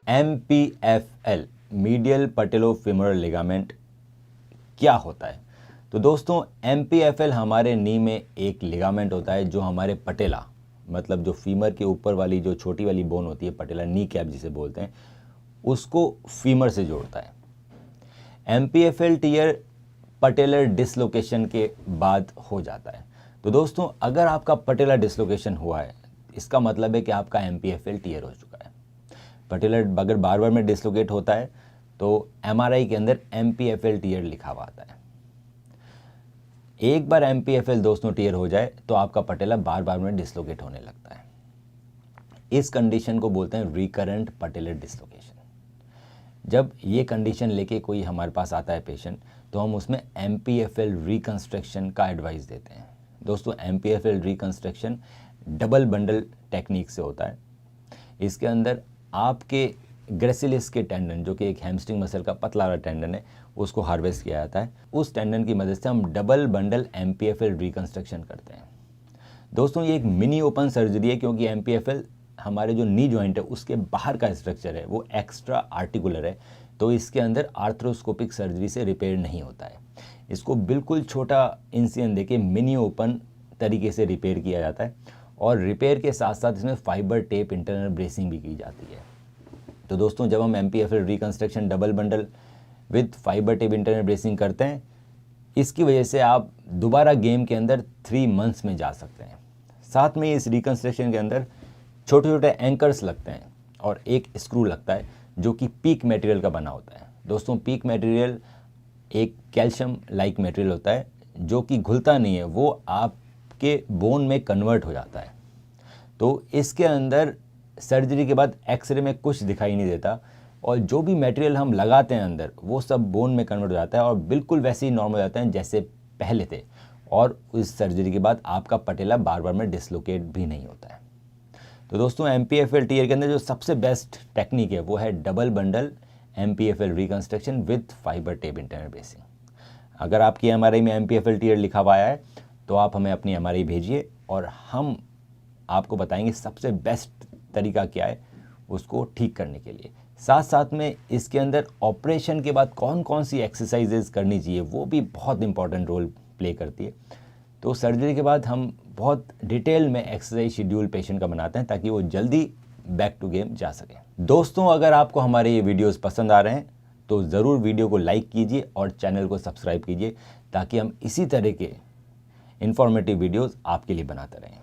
MPFL medial पैटेलोफेमोरल ligament क्या होता है? तो दोस्तों MPFL हमारे नी में एक लिगामेंट होता है जो हमारे पटेला मतलब जो फीमर के ऊपर वाली जो छोटी वाली बोन होती है पटेला नी कैप जिसे बोलते हैं उसको फीमर से जोड़ता है। MPFL टीयर पटेलर डिसलोकेशन के बाद हो जाता है। तो दोस्तों अगर आपका पटेला डिसलोकेशन हुआ है इसका मतलब है कि आपका MPFL टीयर हो चुका है। पटेलर अगर बार बार में डिसलोकेट होता है तो MRI के अंदर MPFL टीयर लिखा हुआ आता है। एक बार MPFL दोस्तों टीयर हो जाए तो आपका पटेला बार बार में डिसलोकेट होने लगता है। इस कंडीशन को बोलते हैं रिकरेंट पटेलर डिसलोकेशन। जब ये कंडीशन लेके कोई हमारे पास आता है पेशेंट तो हम उसमें MPFL रिकंस्ट्रक्शन का एडवाइस देते हैं। दोस्तों MPFL reconstruction double bundle technique से होता है। इसके अंदर आपके ग्रेसिलिस के टेंडन जो कि एक हैमस्ट्रिंग मसल का पतला वाला टेंडन है उसको हार्वेस्ट किया जाता है। उस टेंडन की मदद से हम डबल बंडल MPFL रिकंस्ट्रक्शन करते हैं। दोस्तों ये एक मिनी ओपन सर्जरी है क्योंकि MPFL हमारे जो नी जॉइंट है उसके बाहर का स्ट्रक्चर है वो एक्स्ट्रा आर्टिकुलर है तो इसके अंदर आर्थ्रोस्कोपिक सर्जरी से रिपेयर नहीं होता है। इसको बिल्कुल छोटा इंसिजन देके मिनी ओपन तरीके से रिपेयर किया जाता है और रिपेयर के साथ साथ इसमें फाइबर टेप इंटरनल ब्रेसिंग भी की जाती है। तो दोस्तों जब हम MPFL reconstruction double bundle with fibre tape internal bracing करते हैं इसकी वजह से आप दोबारा गेम के अंदर 3 मंथ्स में जा सकते हैं। साथ में इस रिकंस्ट्रक्शन के अंदर छोटे छोटे एंकर्स लगते हैं और एक स्क्रू लगता है जो कि पीक मटेरियल का बना होता है। दोस्तों पीक मटेरियल एक कैल्शियम लाइक मटेरियल होता है जो कि घुलता नहीं है, वो आपके बोन में कन्वर्ट हो जाता है। तो इसके अंदर सर्जरी के बाद एक्सरे में कुछ दिखाई नहीं देता और जो भी मटेरियल हम लगाते हैं अंदर वो सब बोन में कन्वर्ट हो जाता है और बिल्कुल वैसे ही नॉर्मल हो जाते हैं जैसे पहले थे और इस सर्जरी के बाद आपका पटेला बार बार में डिसलोकेट भी नहीं होता है। तो दोस्तों MPFL टीयर के अंदर जो सबसे बेस्ट टेक्निक है वो है double bundle MPFL reconstruction with fibre tape internal bracing. अगर आपकी MRI में MPFL टीयर लिखा हुआ है तो आप हमें अपनी MRI भेजिए और हम आपको बताएंगे सबसे बेस्ट तरीका क्या है उसको ठीक करने के लिए। साथ साथ में इसके अंदर ऑपरेशन के बाद कौन कौन सी एक्सरसाइजेज करनी चाहिए वो भी बहुत इंपॉर्टेंट रोल प्ले करती है। तो सर्जरी के बाद हम बहुत डिटेल में एक्सरसाइज शेड्यूल पेशेंट का बनाते हैं ताकि वो जल्दी बैक टू गेम जा सके। दोस्तों अगर आपको हमारे ये वीडियोस पसंद आ रहे हैं तो ज़रूर वीडियो को लाइक कीजिए और चैनल को सब्सक्राइब कीजिए ताकि हम इसी तरह के इंफॉर्मेटिव वीडियोस आपके लिए बनाते रहें।